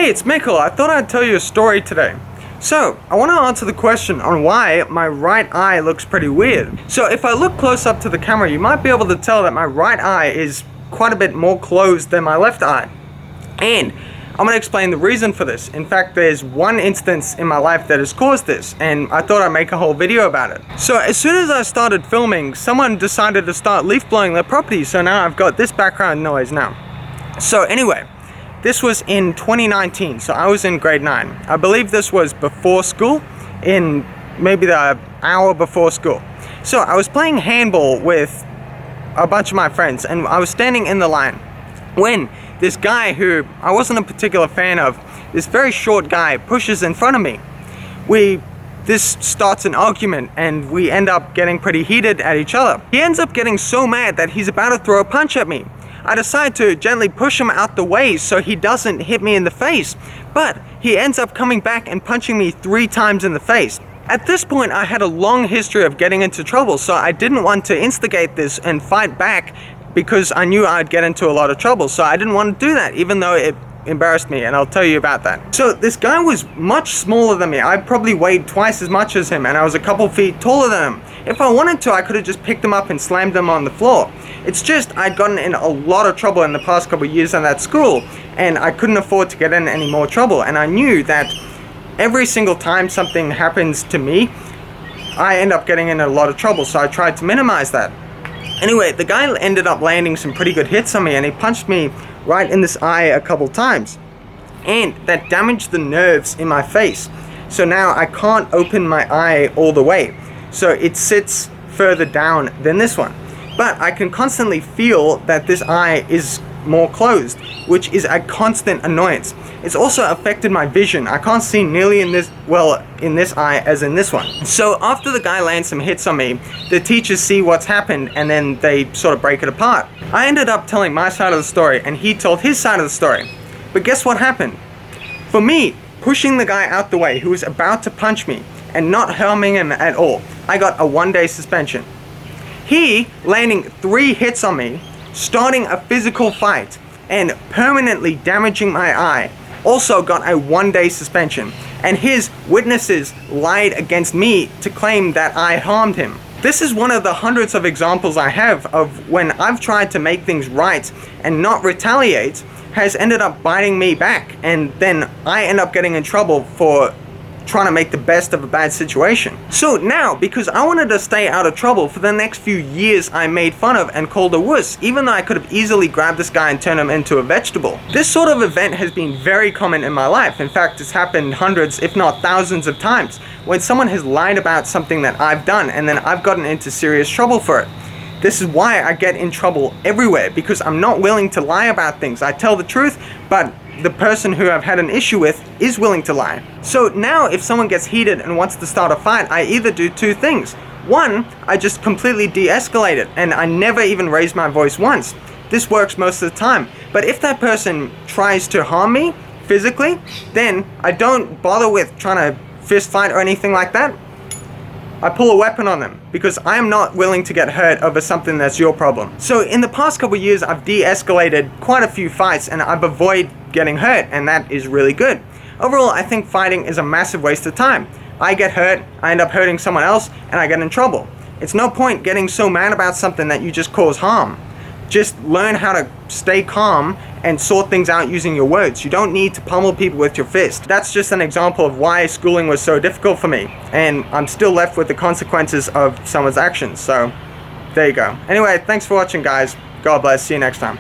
Hey, it's Mikkel. I thought I'd tell you a story today. So, I want to answer the question on why my right eye looks pretty weird. So, if I look close up to the camera, you might be able to tell that my right eye is quite a bit more closed than my left eye. And I'm going to explain the reason for this. In fact, there's one instance in my life that has caused this, and I thought I'd make a whole video about it. So, as soon as I started filming, someone decided to start leaf blowing their property, so now I've got this background noise now. So, anyway. This was in 2019, so I was in grade 9. I believe this was before school, in maybe the hour before school. So I was playing handball with a bunch of my friends, and I was standing in the line when this guy who I wasn't a particular fan of, this very short guy, pushes in front of me. This starts an argument, and we end up getting pretty heated at each other. He ends up getting so mad that he's about to throw a punch at me. I decide to gently push him out the way so he doesn't hit me in the face, but he ends up coming back and punching me 3 times in the face. At this point, I had a long history of getting into trouble, so I didn't want to instigate this and fight back because I knew I'd get into a lot of trouble, so I didn't want to do that, even though it embarrassed me, and I'll tell you about that. So this guy was much smaller than me. I probably weighed twice as much as him, and I was a couple feet taller than him. If I wanted to, I could have just picked him up and slammed him on the floor. It's just I'd gotten in a lot of trouble in the past couple of years in that school, and I couldn't afford to get in any more trouble, and I knew that every single time something happens to me, I end up getting in a lot of trouble, so I tried to minimize that. Anyway, the guy ended up landing some pretty good hits on me, and he punched me right in this eye a couple times, and that damaged the nerves in my face. So now I can't open my eye all the way, so it sits further down than this one. But I can constantly feel that this eye is more closed, which is a constant annoyance. It's also affected my vision. I can't see nearly in this eye as in this one. So after the guy lands some hits on me, the teachers see what's happened and then they sort of break it apart. I ended up telling my side of the story and he told his side of the story. But guess what happened? For me, pushing the guy out the way who was about to punch me and not harming him at all, I got a 1-day suspension. He landing 3 hits on me, starting a physical fight, and permanently damaging my eye, also got a 1-day suspension, and his witnesses lied against me to claim that I harmed him. This is one of the hundreds of examples I have of when I've tried to make things right and not retaliate, has ended up biting me back, and then I end up getting in trouble for trying to make the best of a bad situation. So now, because I wanted to stay out of trouble, for the next few years I made fun of and called a wuss, even though I could have easily grabbed this guy and turned him into a vegetable. This sort of event has been very common in my life. In fact, it's happened hundreds, if not thousands of times, when someone has lied about something that I've done and then I've gotten into serious trouble for it. This is why I get in trouble everywhere, because I'm not willing to lie about things. I tell the truth, but the person who I've had an issue with is willing to lie. So now if someone gets heated and wants to start a fight, I either do 2 things. 1, I just completely de-escalate it and I never even raise my voice once. This works most of the time. But if that person tries to harm me physically, then I don't bother with trying to fist fight or anything like that. I pull a weapon on them because I am not willing to get hurt over something that's your problem. So in the past couple of years, I've de-escalated quite a few fights and I've avoided getting hurt, and that is really good. Overall, I think fighting is a massive waste of time. I get hurt, I end up hurting someone else, and I get in trouble. It's no point getting so mad about something that you just cause harm. Just learn how to stay calm and sort things out using your words. You don't need to pummel people with your fist. That's just an example of why schooling was so difficult for me, and I'm still left with the consequences of someone's actions. So there you go. Anyway, thanks for watching, guys. God bless. See you next time.